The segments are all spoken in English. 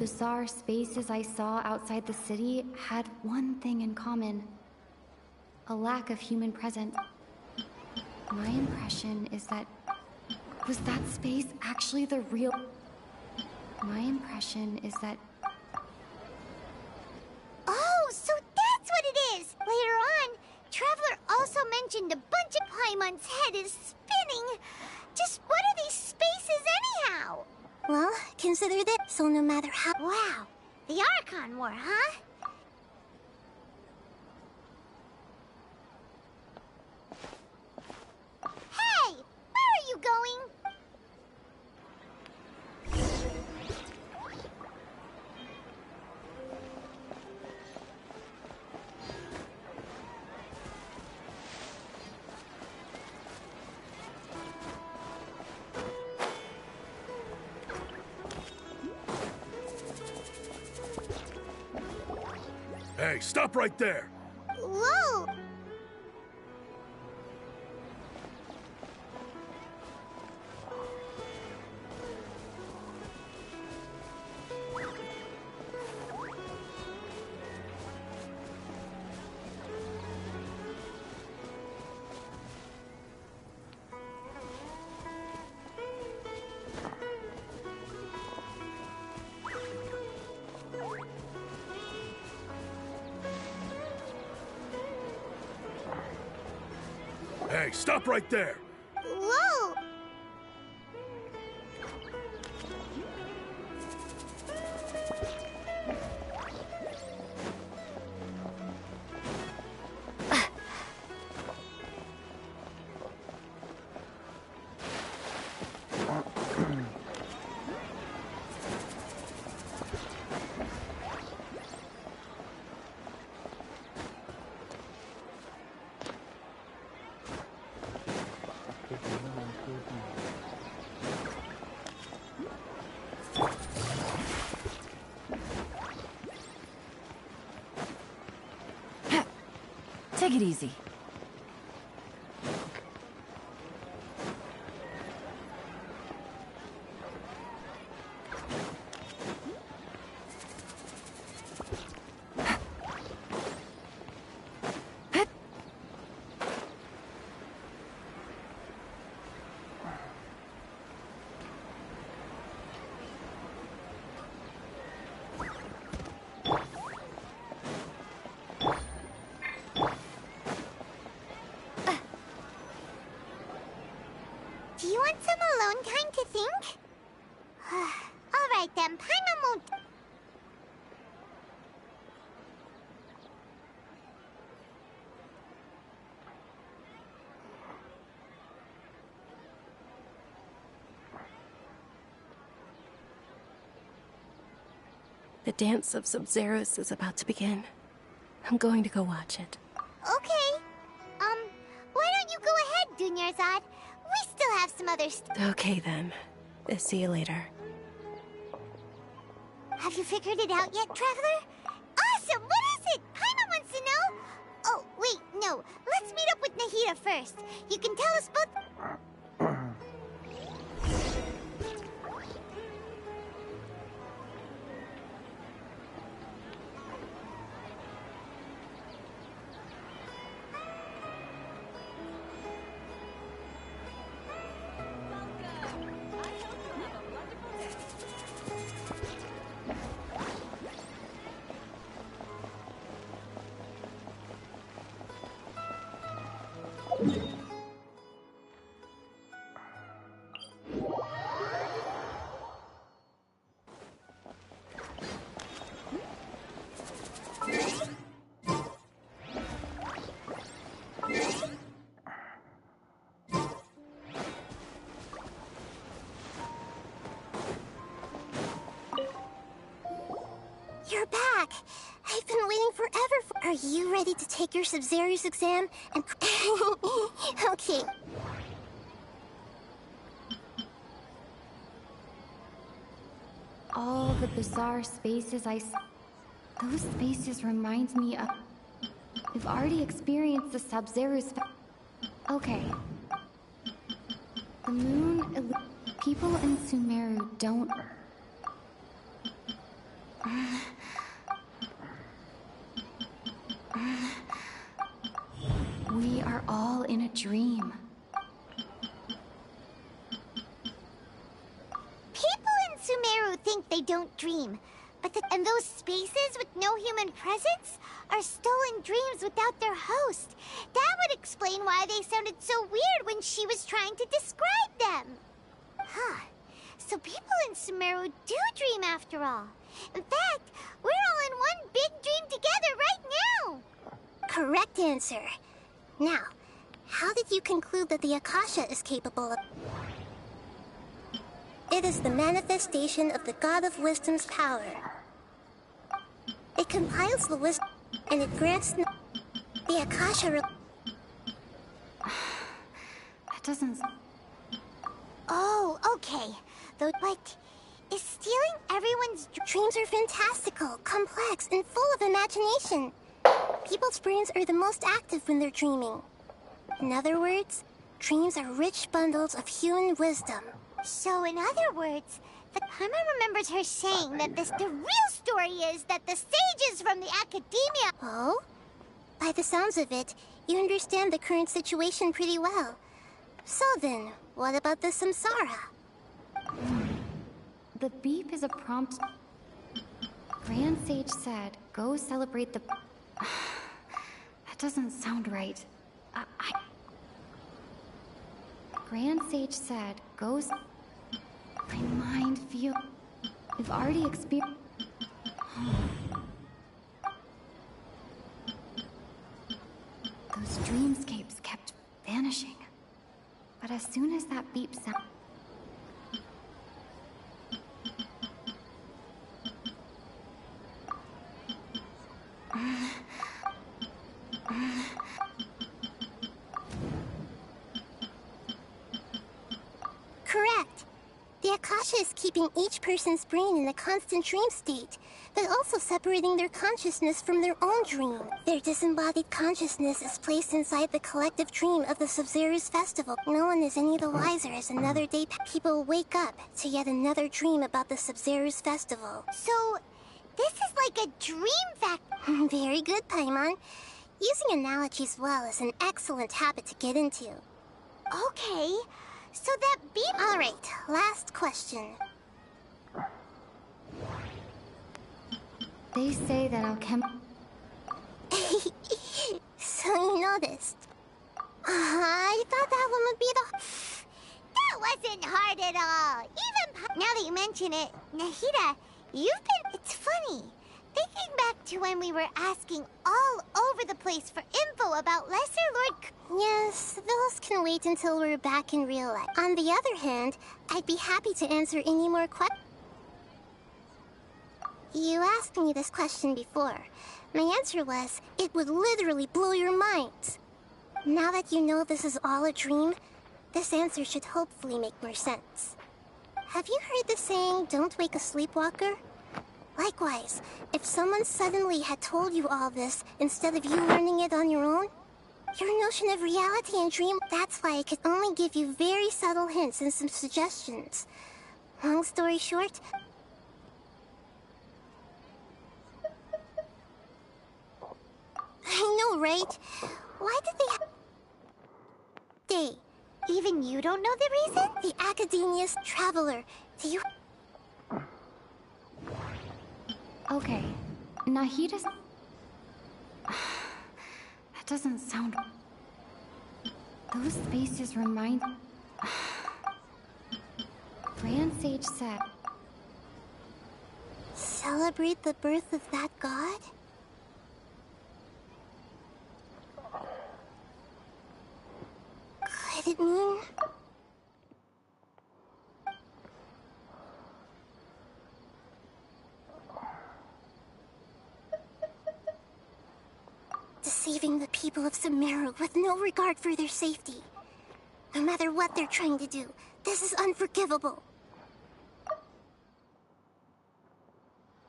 bizarre spaces I saw outside the city had one thing in common. A lack of human presence. My impression is that... Was that space actually the real... My impression is that... Oh, so that's what it is! Later on, Traveler also mentioned a bunch of Paimon's head is spinning. Just what are these spaces anyhow? Well, consider that, so no matter how... Wow, the Archon War, huh? Hey, where are you going? Hey, stop right there! Whoa! Hey, stop right there! Whoa! Take it easy. Do you want some alone time to think? Alright then, Paimon won't... The dance of Sub-Zeros is about to begin. I'm going to go watch it. Okay. Why don't you go ahead, Dunyarzad? We still have some other Okay then. See you later. Have you figured it out yet, Traveler? Awesome! What is it? Paimon wants to know! Oh, wait, no. Let's meet up with Nahida first. You can tell us both... You're back! I've been waiting forever for... Are you ready to take your Sub-Zeros exam? And... Okay. All the bizarre spaces I saw... Those spaces remind me of... We've already experienced the Sub-Zeros... Okay. The moon... People in Sumeru don't... We are all in a dream. People in Sumeru think they don't dream, but and those spaces with no human presence are stolen dreams without their host. That would explain why they sounded so weird when she was trying to describe them. Huh. So people in Sumeru do dream after all. In fact, we're all in one big dream together right now. Correct answer. Now, how did you conclude that the Akasha is capable of? It is the manifestation of the God of Wisdom's power. It compiles the wisdom, and it grants the Akasha. That doesn't... Oh, okay. Though, but is stealing everyone's Dreams are fantastical, complex, and full of imagination. People's brains are the most active when they're dreaming. In other words, dreams are rich bundles of human wisdom. So, in other words, the Paimon remembers her saying that the real story is that the sages from the academia... Oh? By the sounds of it, you understand the current situation pretty well. So then, what about the samsara? The beep is a prompt... Grand Sage said, go celebrate the... That doesn't sound right. Grand Sage said, go... My mind feel... We've already experienced... Those dreamscapes kept vanishing. But as soon as that beep sound... Correct. The Akasha is keeping each person's brain in a constant dream state, but also separating their consciousness from their own dream. Their disembodied consciousness is placed inside the collective dream of the Sub-Zero's festival. No one is any the wiser as another day people wake up to yet another dream about the Sub-Zero's festival. So, this is like a dream fact. Very good, Paimon. Using analogies well is an excellent habit to get into. Okay, so that beep... All right, last question. They say that So you noticed. I thought that one would be the... That wasn't hard at all. Even now that you mention it, Nahida, you've been... It's funny. Thinking back to when we were asking all over the place for info about Lesser Lord... Yes, those can wait until we're back in real life. On the other hand, I'd be happy to answer any more questions. You asked me this question before. My answer was, it would literally blow your minds. Now that you know this is all a dream, this answer should hopefully make more sense. Have you heard the saying, don't wake a sleepwalker? Likewise, if someone suddenly had told you all this instead of you learning it on your own, your notion of reality and dream, that's why I could only give you very subtle hints and some suggestions. Long story short, I know, right? Why did they Even you don't know the reason? The Academia's traveler. Do you... Okay. Nahida's... That doesn't sound... Those spaces remind... Grand Sage said... Celebrate the birth of that god? Could it mean... deceiving the people of Sumeru with no regard for their safety. No matter what they're trying to do, this is unforgivable.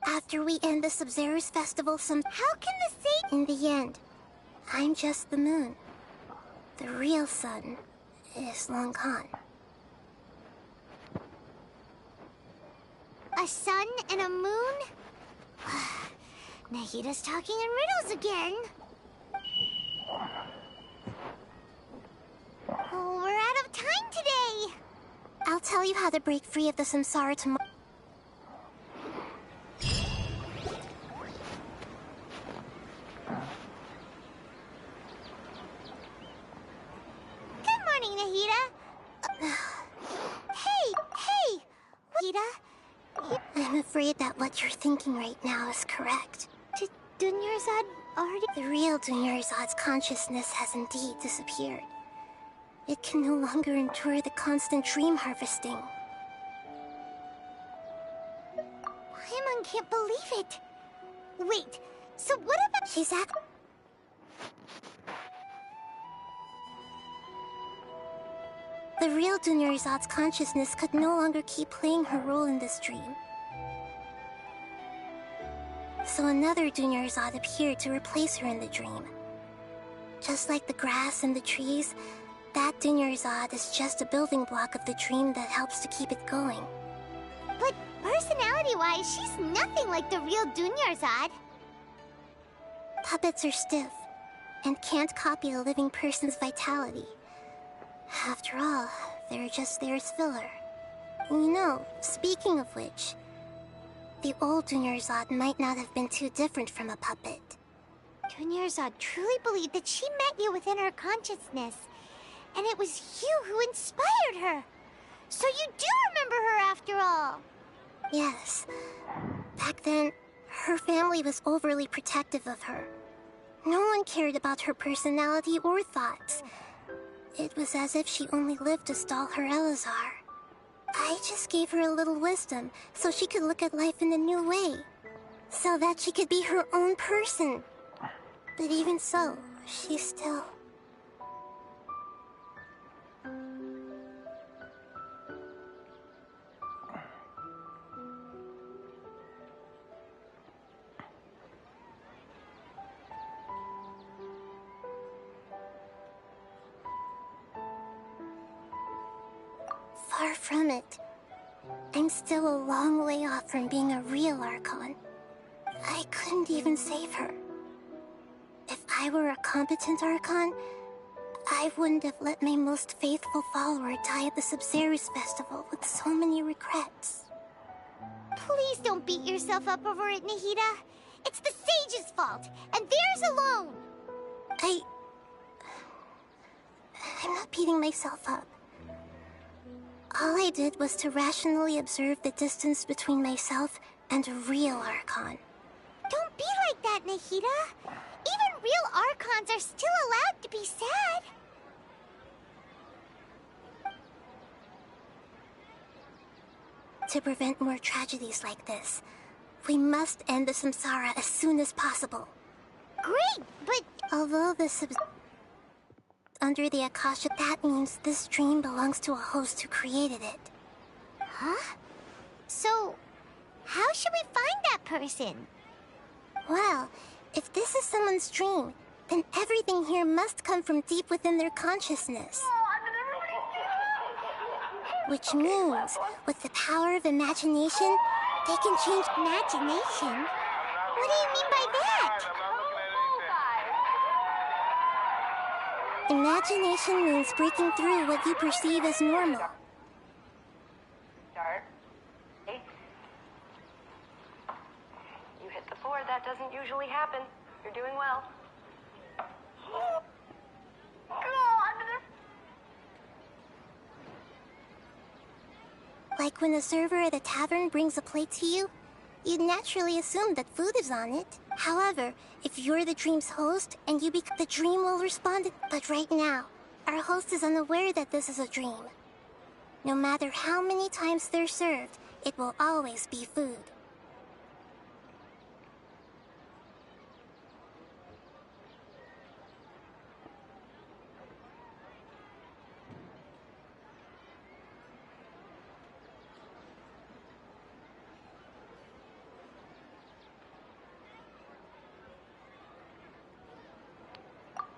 After we end the Sub-Zero's festival, how can the sage... In the end, I'm just the moon. The real sun is long gone. A sun and a moon? Nahida's talking in riddles again. Oh, we're out of time today. I'll tell you how to break free of the samsara tomorrow. Good morning, Nahida. Hey! Nahida? I'm afraid that what you're thinking right now is correct. Did Dunyarzad already... The real Dunyarzad's consciousness has indeed disappeared. It can no longer endure the constant dream harvesting. Paimon can't believe it. Wait, so what about... She's The real Dunyarzad's consciousness could no longer keep playing her role in this dream. So another Dunyarzad appeared to replace her in the dream. Just like the grass and the trees, that Dunyarzad is just a building block of the dream that helps to keep it going. But personality-wise, she's nothing like the real Dunyarzad. Puppets are stiff, and can't copy a living person's vitality. After all, they're just there as filler. You know, speaking of which, the old Dunyarzad might not have been too different from a puppet. Dunyarzad truly believed that she met you within her consciousness, and it was you who inspired her. So you do remember her after all. Yes. Back then, her family was overly protective of her. No one cared about her personality or thoughts. It was as if she only lived to stall her Elazar. I just gave her a little wisdom so she could look at life in a new way. So that she could be her own person. But even so, she still... Far from it. I'm still a long way off from being a real Archon. I couldn't even save her. If I were a competent Archon, I wouldn't have let my most faithful follower die at the Sabzeruz festival with so many regrets. Please don't beat yourself up over it, Nahida. It's the sage's fault, and theirs alone. I'm not beating myself up. All I did was to rationally observe the distance between myself and a real Archon. Don't be like that, Nahida. Even real Archons are still allowed to be sad. To prevent more tragedies like this, we must end the samsara as soon as possible. Great, but... Although under the Akasha, that means this dream belongs to a host who created it. Huh? So, how should we find that person? Well, if this is someone's dream, then everything here must come from deep within their consciousness. Which means, with the power of imagination, they can change Imagination? What do you mean by that? Imagination means breaking through what you perceive as normal. Start. 8. You hit the 4. That doesn't usually happen. You're doing well. Like when a server at a tavern brings a plate to you, you'd naturally assume that food is on it. However, if you're the dream's host and you become the dream will respond. But right now, our host is unaware that this is a dream. No matter how many times they're served, it will always be food.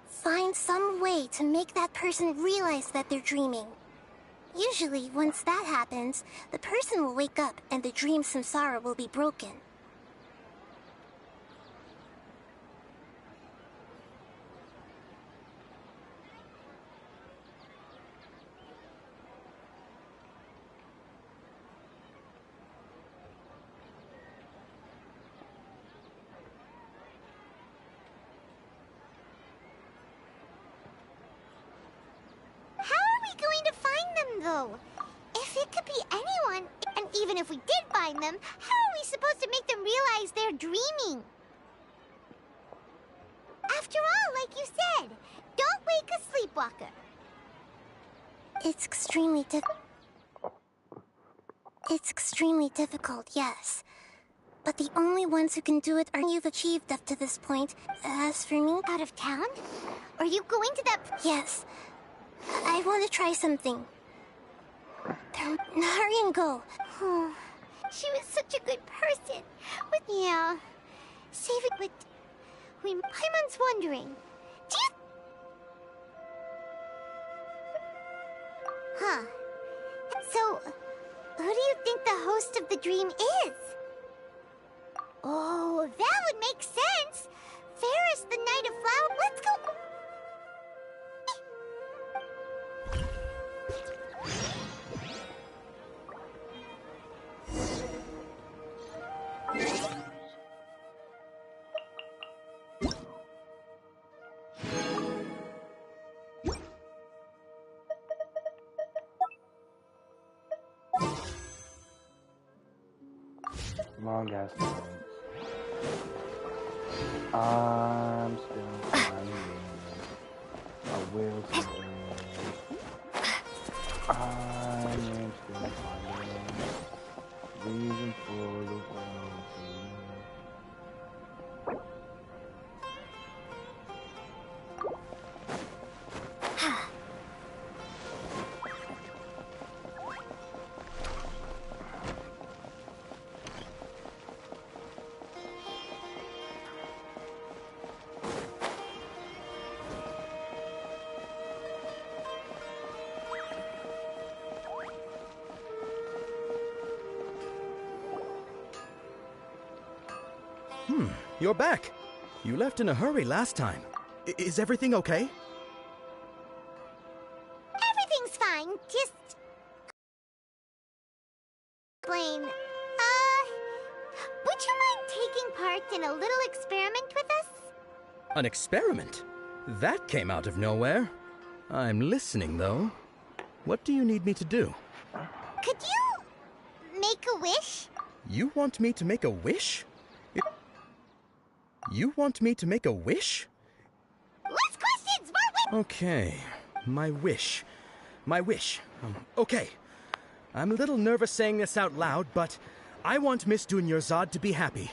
Find some way to make that person realize that they're dreaming. Usually, once that happens, the person will wake up and the dream samsara will be broken. though. If it could be anyone, and even if we did find them, how are we supposed to make them realize they're dreaming? After all, like you said, don't wake a sleepwalker. It's extremely difficult, yes. But the only ones who can do it are you've achieved up to this point. As for me... Out of town? Are you going to that... Yes. I want to try something. Hurry and go. She was such a good person. But yeah. Save it with... Paimon's wondering. Do you... Huh. So, who do you think the host of the dream is? Oh, that would make sense. Ferris, the Knight of Flowers. Let's go. Long ass nights. I'm still finding. I will stay. I am still finding. Reason for the world You're back. You left in a hurry last time. Is everything okay? Everything's fine. Just... Blaine, would you mind taking part in a little experiment with us? An experiment? That came out of nowhere. I'm listening, though. What do you need me to do? Could you make a wish? You want me to make a wish? You want me to make a wish? Less questions, more Okay, my wish. My wish. Okay. I'm a little nervous saying this out loud, but I want Miss Dunyarzad to be happy.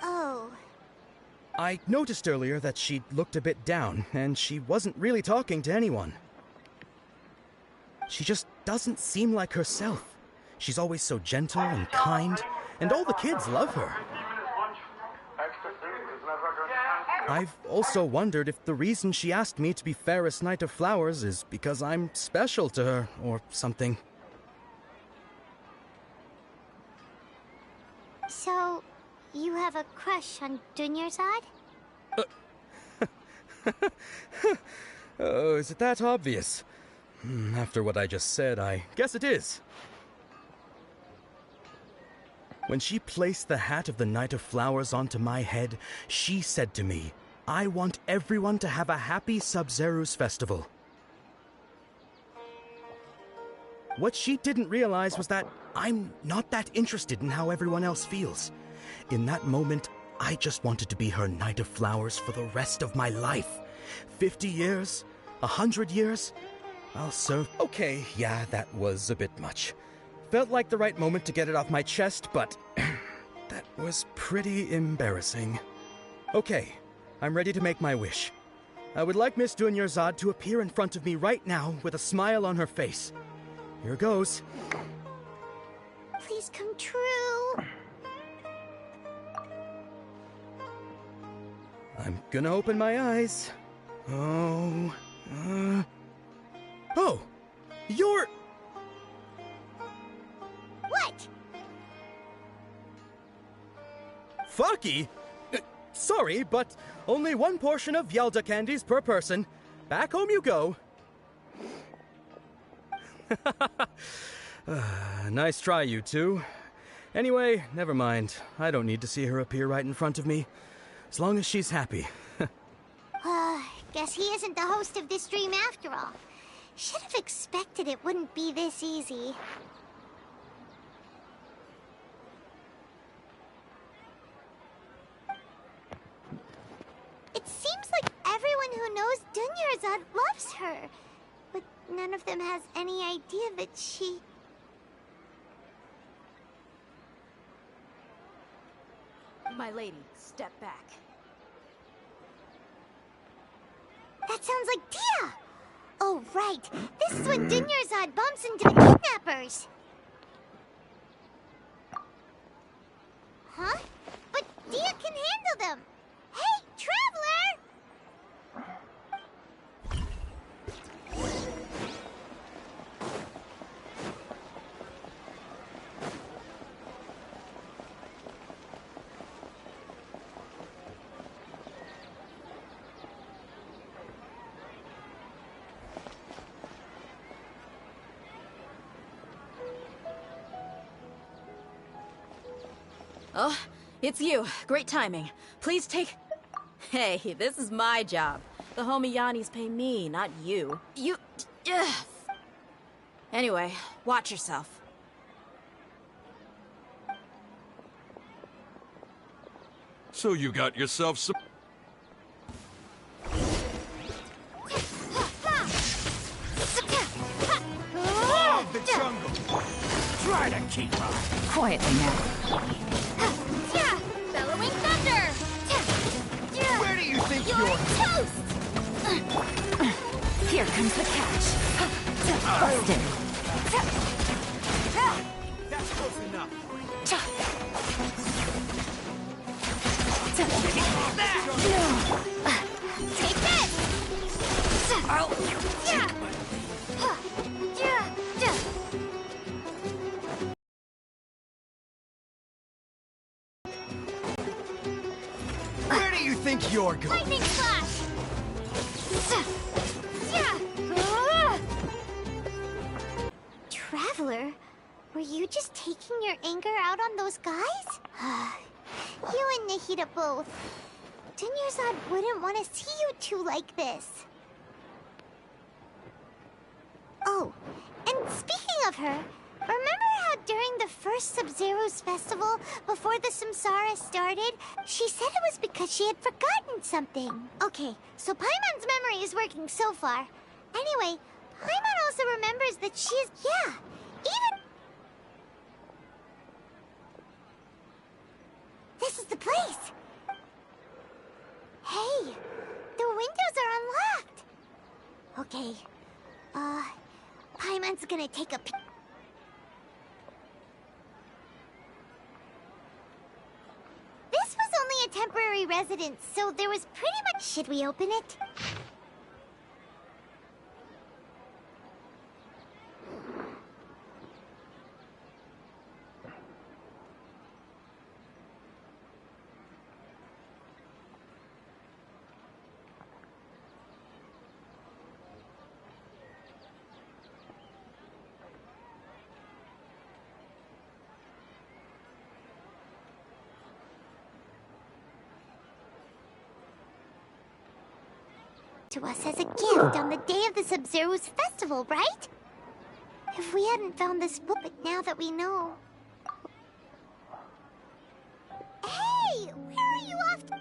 Oh. I noticed earlier that she looked a bit down, and she wasn't really talking to anyone. She just doesn't seem like herself. She's always so gentle and kind, and all the kids love her. I've also wondered if the reason she asked me to be Fairest Knight of Flowers is because I'm special to her, or something. So, you have a crush on Dunyarzad? Oh, is it that obvious? After what I just said, I guess it is. When she placed the hat of the Knight of Flowers onto my head, she said to me, I want everyone to have a happy Sub-Zerus festival. What she didn't realize was that I'm not that interested in how everyone else feels. In that moment, I just wanted to be her Knight of Flowers for the rest of my life. 50 years? 100 years? I'll serve... Okay, yeah, that was a bit much. Felt like the right moment to get it off my chest, but that was pretty embarrassing. Okay, I'm ready to make my wish. I would like Miss Dunyarzad to appear in front of me right now with a smile on her face. Here goes. Please come true. I'm gonna open my eyes. Oh, Oh! You're... What? Fucky? Sorry, but only one portion of Yelda candies per person. Back home you go. Nice try, you two. Anyway, never mind. I don't need to see her appear right in front of me. As long as she's happy. Guess he isn't the host of this dream after all. Should have expected it wouldn't be this easy. It seems like everyone who knows Dunyarzad loves her. But none of them has any idea that she... My lady, step back. That sounds like Dia! Oh, right. This is when Dunyarzad bumps into the kidnappers. Huh? But Dia can handle them. Hey, Traveler! Oh, it's you. Great timing. Please take... Hey, this is my job. The homie Yannis pay me, not you. You... Ugh. Anyway, watch yourself. So you got yourself some... Of the jungle! Try to keep up! Quietly now. Bellowing thunder! Where do you think you're... Toast! Here comes the catch. Busted. That's close enough. Take this! Where do you think you're going? Lightning flash! Traveler, were you just taking your anger out on those guys? You and Nahida both. Dunyarzad wouldn't want to see you two like this. Oh, and speaking of her, remember how during the first Sub-Zero's festival, before the Samsara started, she said it was because she had forgotten something? Okay, so Paimon's memory is working so far. Anyway, Paimon also remembers that she's... Yeah, even... This is the place! Hey, the windows are unlocked! Okay, Paimon's gonna take a peek. This was only a temporary residence, so there was pretty much... Should we open it? To us as a gift on the day of the Sub-Zero's festival, right? If we hadn't found this book, but now that we know... Hey! Where are you off to?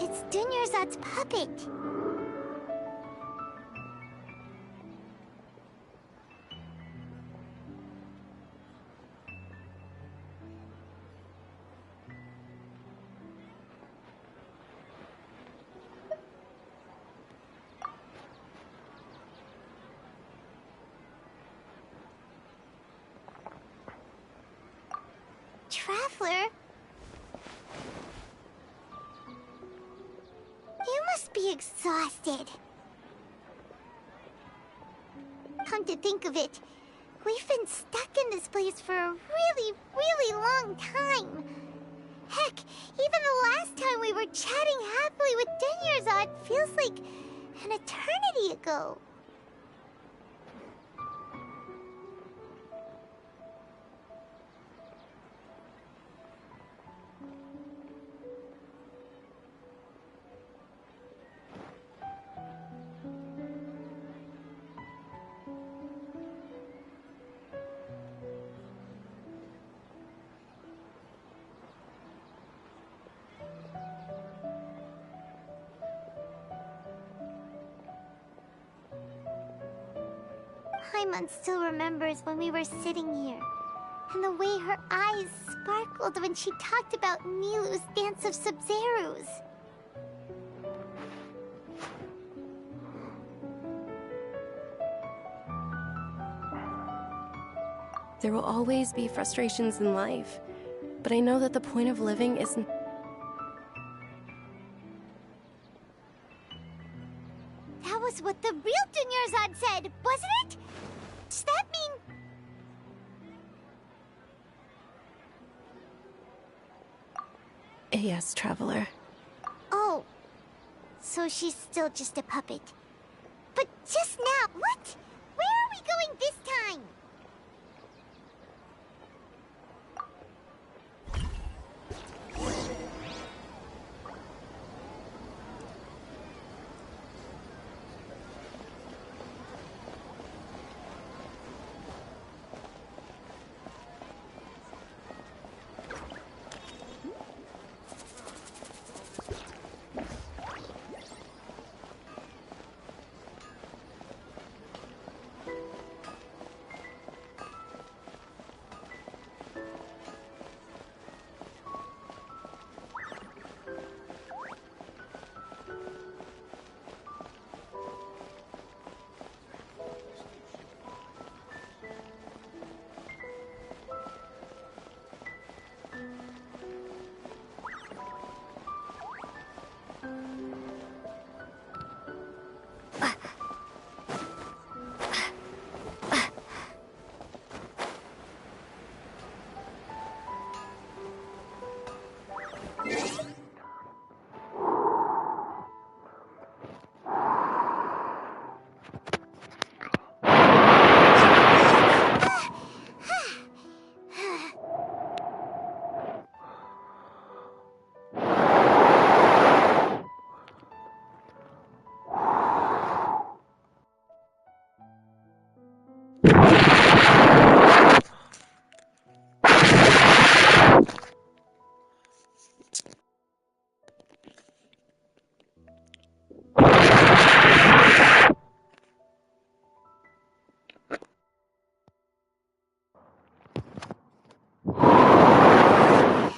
It's Dunyarzad's puppet. must be exhausted. Come to think of it, we've been stuck in this place for a really, really long time. Heck, even the last time we were chatting happily with Denyerzad feels like an eternity ago. Paimon still remembers when we were sitting here, and the way her eyes sparkled when she talked about Nilu's Dance of Sub-Zerus. There will always be frustrations in life, but I know that the point of living isn't... That was what the real Denyerzad said, wasn't it? Does that mean... Yes, Traveler. Oh, so she's still just a puppet. But just now, what? Where are we going this time?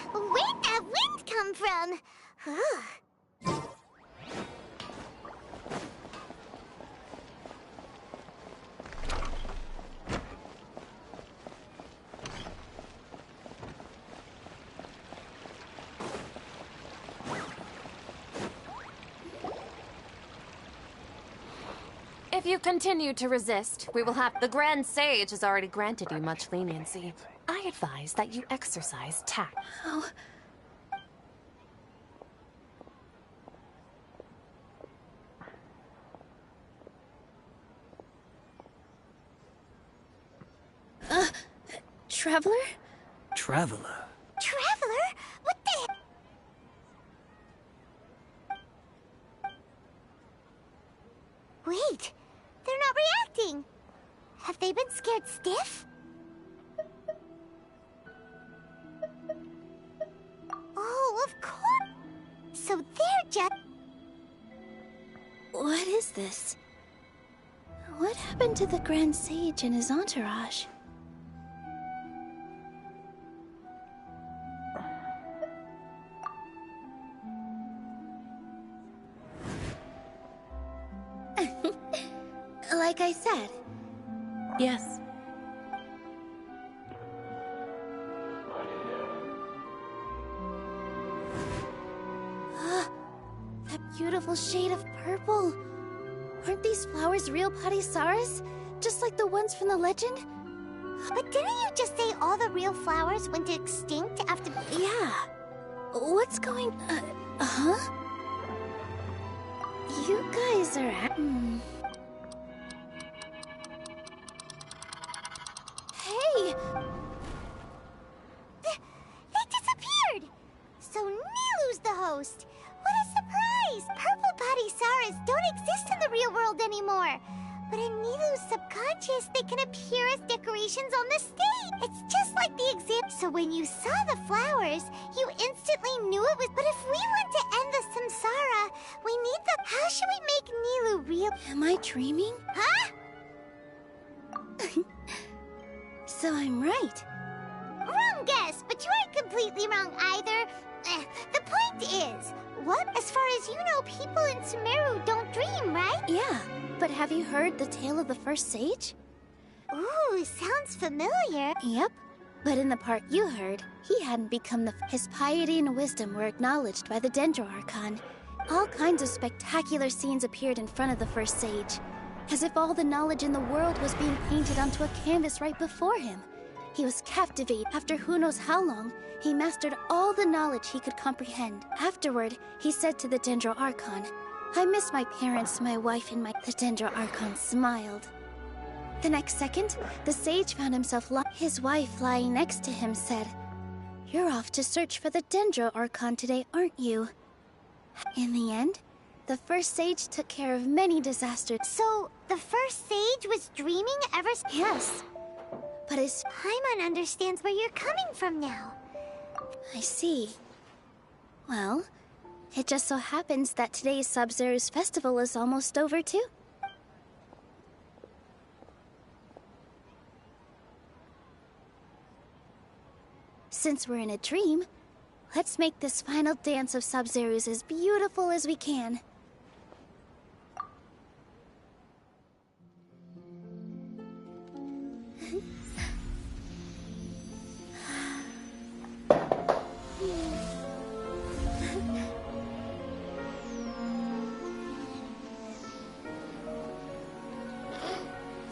Where'd that wind come from? If you continue to resist, we will have... The Grand Sage has already granted you much leniency. I advise that you exercise tact. Oh. Traveler? Traveler? Traveler? What the... Wait, they're not reacting. Have they been scared stiff? Oh, of course. So they're just... What is this? What happened to the Grand Sage and his entourage? Like I said. Yes. That beautiful beautiful shade of purple. Aren't these flowers real Padisaras? Just like the ones from the legend? But didn't you just say all the real flowers went extinct after... Yeah. What's going... huh? You guys are... Hey! They disappeared! So Nilu's the host! What a surprise! Purple Padisaras don't exist in the real world anymore! But in Nilu's subconscious, they can appear as decorations on the stage! It's just like the exhibit. So when you saw the flowers, you instantly knew it was... But if we want to end the samsara, we need the... How should we make Nilu real? Am I dreaming? Huh? So I'm right. Wrong guess, but you aren't completely wrong either. The point is, what? As far as you know, people in Sumeru don't dream, right? Yeah, but have you heard the tale of the first sage? Ooh, sounds familiar. Yep, but in the part you heard, he hadn't become his piety and wisdom were acknowledged by the Dendro Archon. All kinds of spectacular scenes appeared in front of the first sage, as if all the knowledge in the world was being painted onto a canvas right before him. He was captivated. After who knows how long, he mastered all the knowledge he could comprehend. Afterward, he said to the Dendro Archon, "I miss my parents, my wife, and my..." The Dendro Archon smiled. The next second, the sage found himself his wife lying next to him said, "You're off to search for the Dendro Archon today, aren't you?" In the end, the first sage took care of many disasters. So, the first sage was dreaming ever since? Yes. But his... Paimon understands where you're coming from now. I see. Well, it just so happens that today's Sub-Zero's festival is almost over, too. Since we're in a dream, let's make this final dance of Sub-Zero's as beautiful as we can.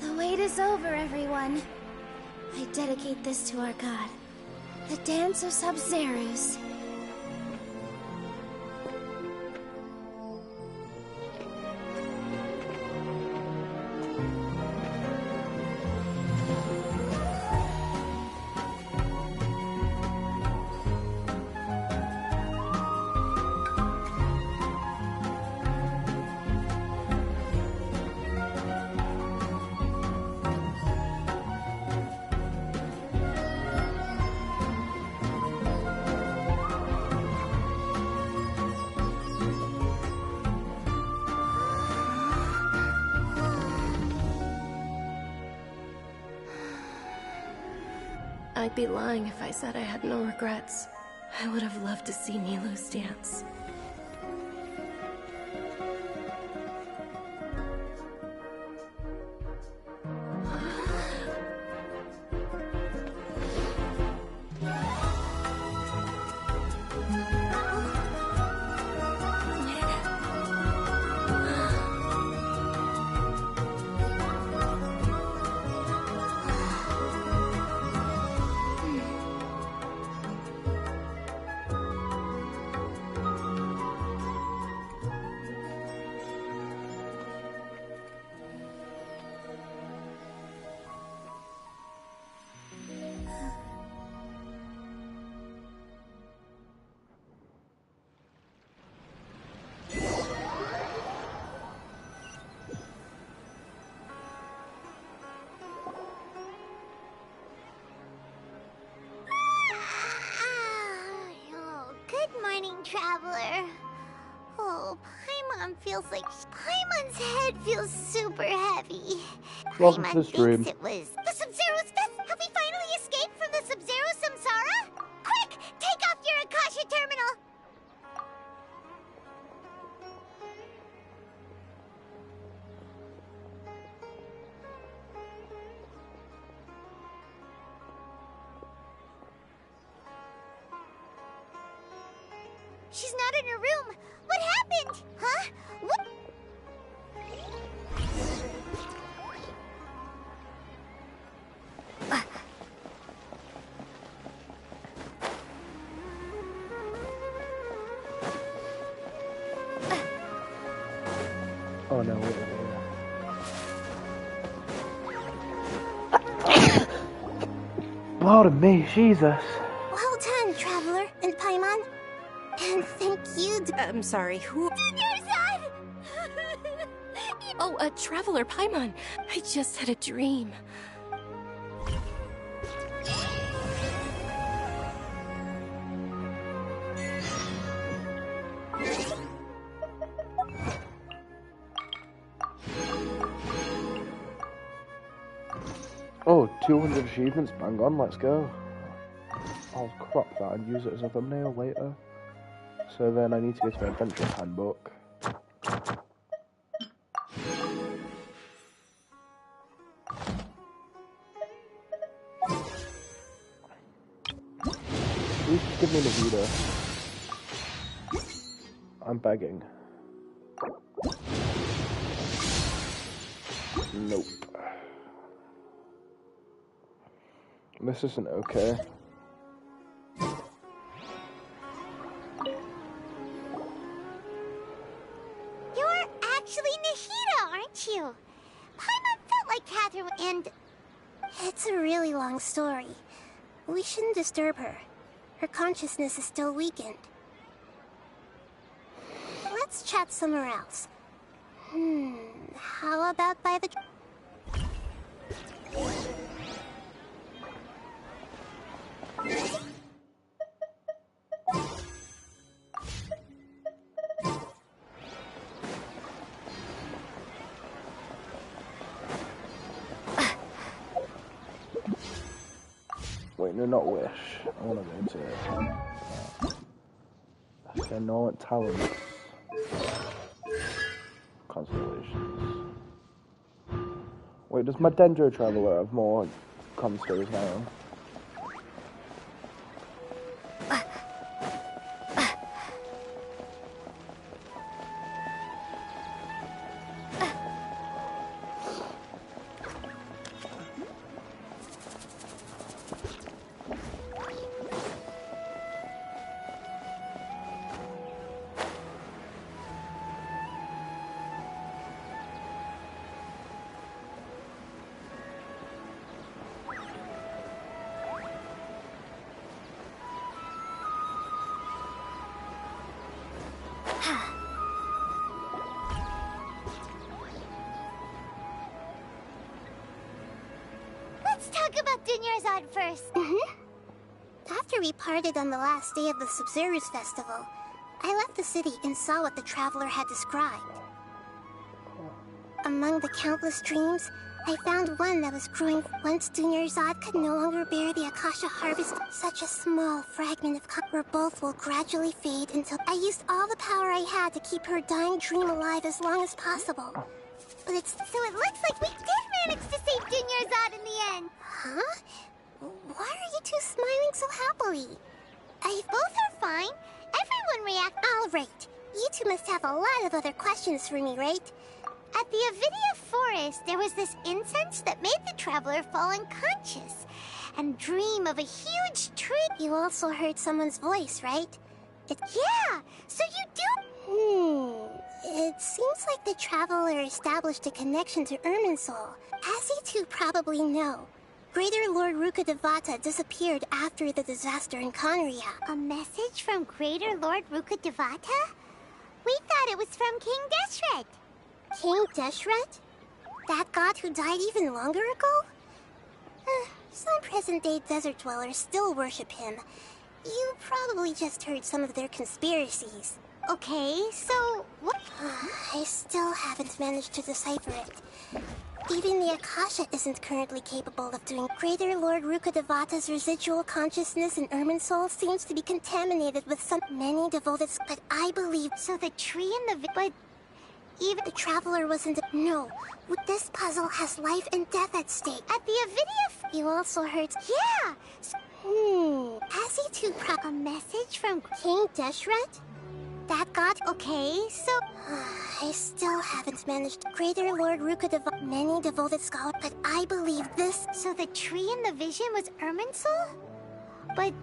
The wait is over, everyone. I dedicate this to our god, the dance of Sub-Zero's. I'd be lying if I said I had no regrets. I would have loved to see Nilu's dance. Traveler. Oh, Paimon feels like... Paimon's head feels super heavy. Welcome to Paimon the stream. thinks it was... The Sub-Zero's... Have we finally escaped from the Sub-Zero Samsara? Quick! Take off your Akasha terminal! She's not in her room. What happened? Huh? What? Oh no, wait. Pardon me, Jesus. Well done, Traveler and Paimon. And thank you, I'm sorry, who? Dinyarzad! Oh, Traveler Paimon. I just had a dream. Oh, 200 achievements, bang on, let's go. I'll crop that and use it as a thumbnail later. So then I need to go to my adventure handbook. Please just give me the Vita. I'm begging. Nope. This isn't okay. You're actually Nahida, aren't you? Paimon felt like Catherine and... It's a really long story. We shouldn't disturb her. Her consciousness is still weakened. Let's chat somewhere else. How about by the... Wait, no, not wish. I want to go to Senor Talents. Constellations. Wait, does my Dendro Traveler have more constellas now? Let's talk about Dinyarzad first. After we parted on the last day of the Sub-Zero's festival, I left the city and saw what the Traveler had described. Among the countless dreams, I found one that was growing once Dinyarzad could no longer bear the Akasha harvest. Such a small fragment of where both will gradually fade until I used all the power I had to keep her dying dream alive as long as possible. But it's... So it looks like we did manage to save Dinyarzad in the end. Huh? Why are you two smiling so happily? Both are fine. Everyone react. All right. You two must have a lot of other questions for me, right? At the Avidia forest, there was this incense that made the Traveler fall unconscious and dream of a huge tree. You also heard someone's voice, right? Yeah, so you do... It seems like the Traveler established a connection to Irminsul. As you two probably know, Greater Lord Rukkhadevata disappeared after the disaster in Conria. A message from Greater Lord Rukkhadevata? We thought it was from King Deshret. King Deshret? That god who died even longer ago? Some present-day desert dwellers still worship him. You probably just heard some of their conspiracies. Okay, so what? I still haven't managed to decipher it. Even the Akasha isn't currently capable of doing. Greater Lord Rukkhadevata's residual consciousness in Irminsul seems to be contaminated with many devoted... But I believe... So the tree in the... But even the Traveler wasn't... No. This puzzle has life and death at stake. At the Avidia... You also heard... Yeah! As you two A message from King Deshret? that god? Okay, so... I still haven't managed. Greater Lord Ruka many devoted scholars, but I believe this. So the tree in the vision was Irminsul? But...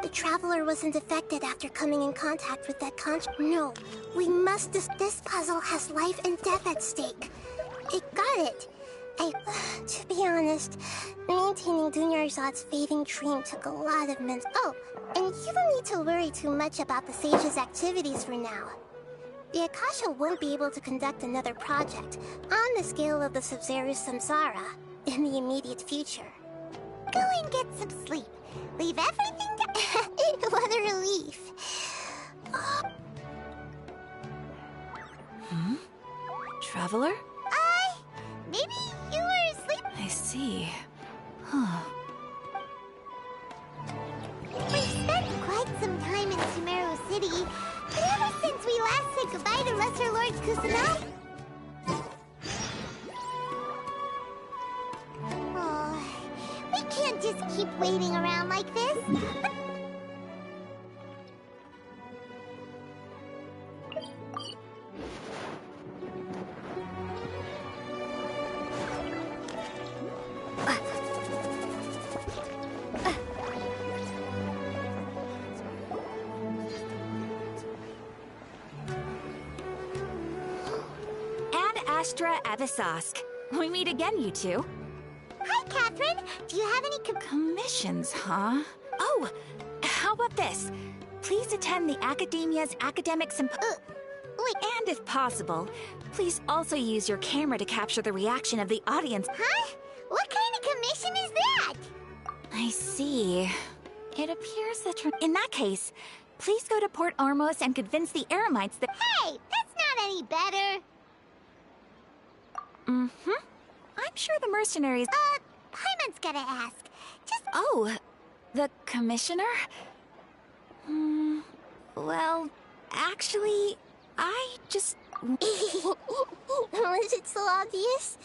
The Traveler wasn't affected after coming in contact with that No, we must this puzzle has life and death at stake. It got it. To be honest, maintaining Dunyarzad's fading dream took a lot of mental... Oh, and you don't need to worry too much about the Sage's activities for now. The Akasha won't be able to conduct another project on the scale of the Sub-Zero Samsara in the immediate future. Go and get some sleep. Leave everything to... What a relief. Traveler? Maybe you were asleep? I see. Huh. We've spent quite some time in Sumeru City, but ever since we last said goodbye to Lesser Lord Kusanagi... Oh, we can't just keep waiting around like this. Astra Avisask. We meet again, you two. Hi, Catherine. Do you have any commissions, huh? Oh, how about this? Please attend the Academia's Academic And if possible, please also use your camera to capture the reaction of the audience. Huh? What kind of commission is that? I see. It appears that... In that case, please go to Port Ormos and convince the Eremites that... Hey, that's not any better. Mm-hmm. I'm sure the mercenaries... Paimon's gotta ask. Just... Oh, the commissioner? Well, actually, I just... Was it so obvious?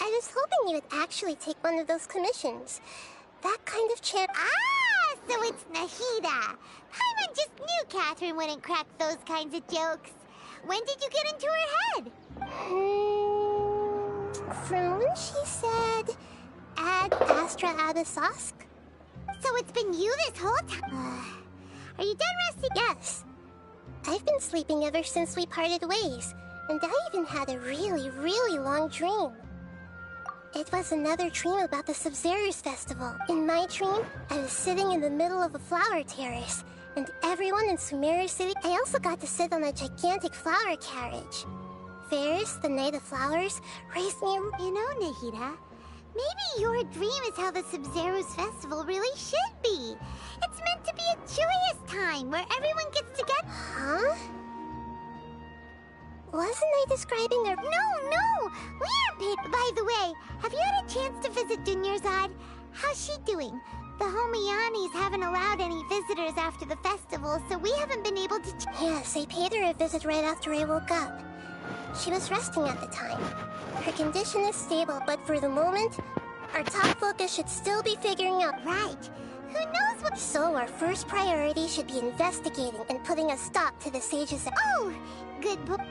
I was hoping you would actually take one of those commissions. That kind of chance... Ah, so it's Nahida. Paimon just knew Catherine wouldn't crack those kinds of jokes. When did you get into her head? From when she said, Ad Astra Abisask? So it's been you this whole time? Are you done resting? Yes. I've been sleeping ever since we parted ways, and I even had a really, really long dream. It was another dream about the Sub-Zero's festival. In my dream, I was sitting in the middle of a flower terrace, and everyone in Sumeru City... I also got to sit on a gigantic flower carriage. Ferris, the Knight of Flowers, raised me... You know, Nahida, maybe your dream is how the Sub-Zero's festival really should be. It's meant to be a joyous time where everyone gets together. Huh? Wasn't I describing a... No! We aren't paid... By the way, have you had a chance to visit Dunyarzad? How's she doing? The Homiyanis haven't allowed any visitors after the festival, so we haven't been able to... Yes, I paid her a visit right after I woke up. She was resting at the time. Her condition is stable, but for the moment, our top focus should still be figuring out... Right. Who knows what... So our first priority should be investigating and putting a stop to the Sage's... Oh! Good book.